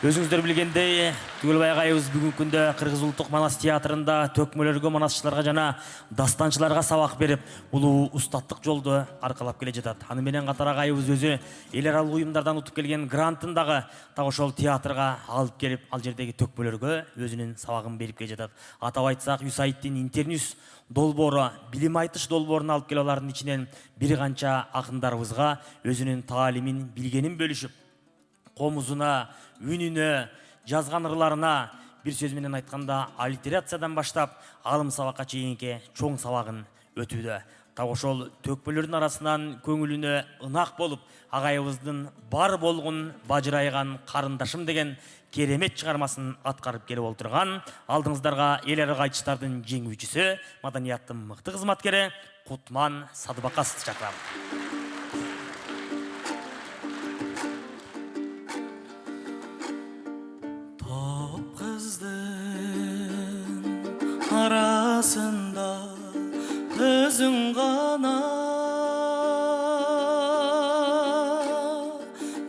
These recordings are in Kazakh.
Өзіңіздер білгендей, Түгелбай ағайыбыз бүгінгі күнде Қырғыз ұлттық манас театрында төкмөлөргө, манасчыларға жана дастанчыларға сабақ беріп, бұл устаттық жолды арқалап келе жатат. Аны менен катар ағайыбыз өзі эл аралык уюмдардан утуп келген грантындағы так ошол театрга алып келип, ал жердеги төкмөлөргө өзүнүн сабагын берип келе жатат. Атап айтсак, USAID-тин Интерньюс долбоору, билим айтыш долбоорун алып келип, алардын ичинен бир канча акындарыбызга өзүнүн таалимин, билгенин бөлүшүп, комузуна, үнүнө, жазган ырларына, бир сөз менен айтканда аллитерациядан баштап алым сабакка чейинки чоң сабагын өтүүдө. Так ошол төкмөлөрдүн арасынан көңүлүнө ынак болуп, агайыбыздын бар болгун бажырайган карындашым деген керемет чыгармасын аткарып келип олтурган алдыңыздарга эл аралык айтыштардын жеңүүчүсү, маданияттын мыкты кызматкери Кутман Садыбакасовду чакырам. Arasında özün gana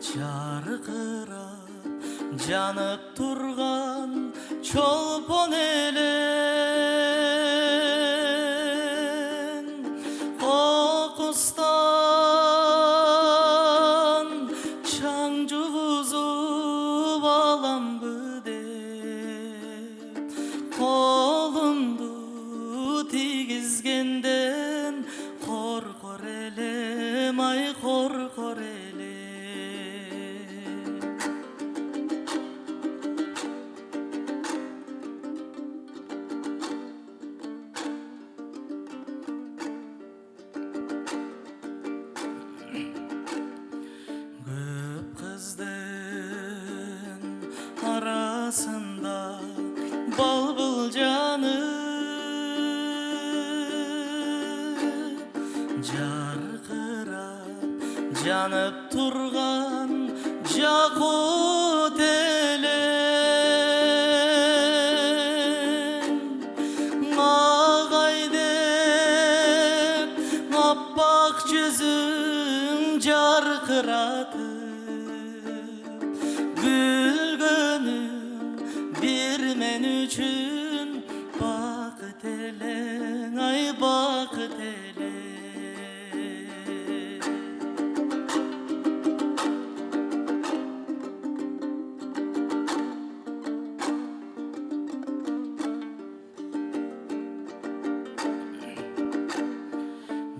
Çarkırap janıp turgan çolpon elin Kokustan çaң juğuzup alam bıde Kolumdu tigizgenden korkor elem, ay korkor elem Köp kızdın arasında balbul canı Jarkırap janıp turgan jakut elin Ağay dep appak yüzün jarkıratıp Gülgönüm bir men üçün bakıt elin, ay bakıt elin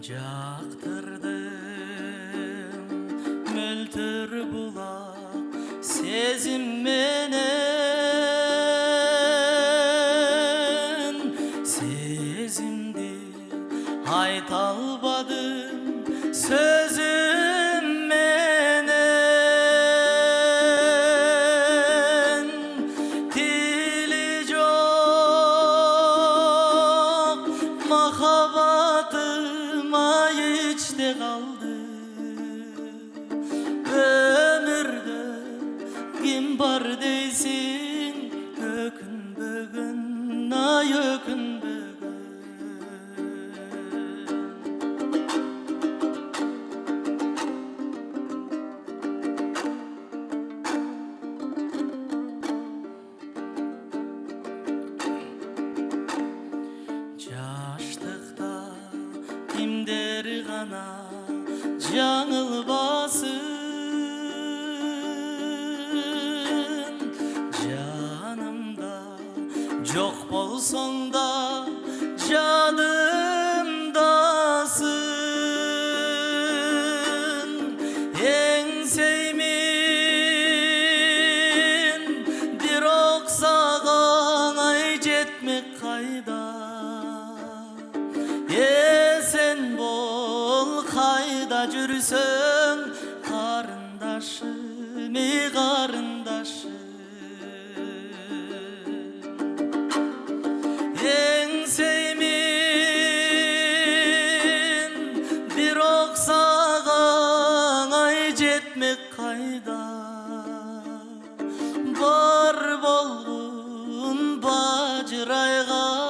Jaktırdım möltür bulak sezim menen Sezimdi ayta albadım sözüm menen Dili jok mahabatım ay içte kaldı Ömürde kim var deysin ökün bugün ay ökün bugün Yaştıkta kimder gana жаңылбасын Жанымда жоқ болсоң да жадымдасың Еңсеймин бирок саган ай жетмек кайда Esen bol kayda жүрсөң карындашым, ey карындашым Еңсеймин бирок саган ай жетмек кайда Бар болгун бажырайган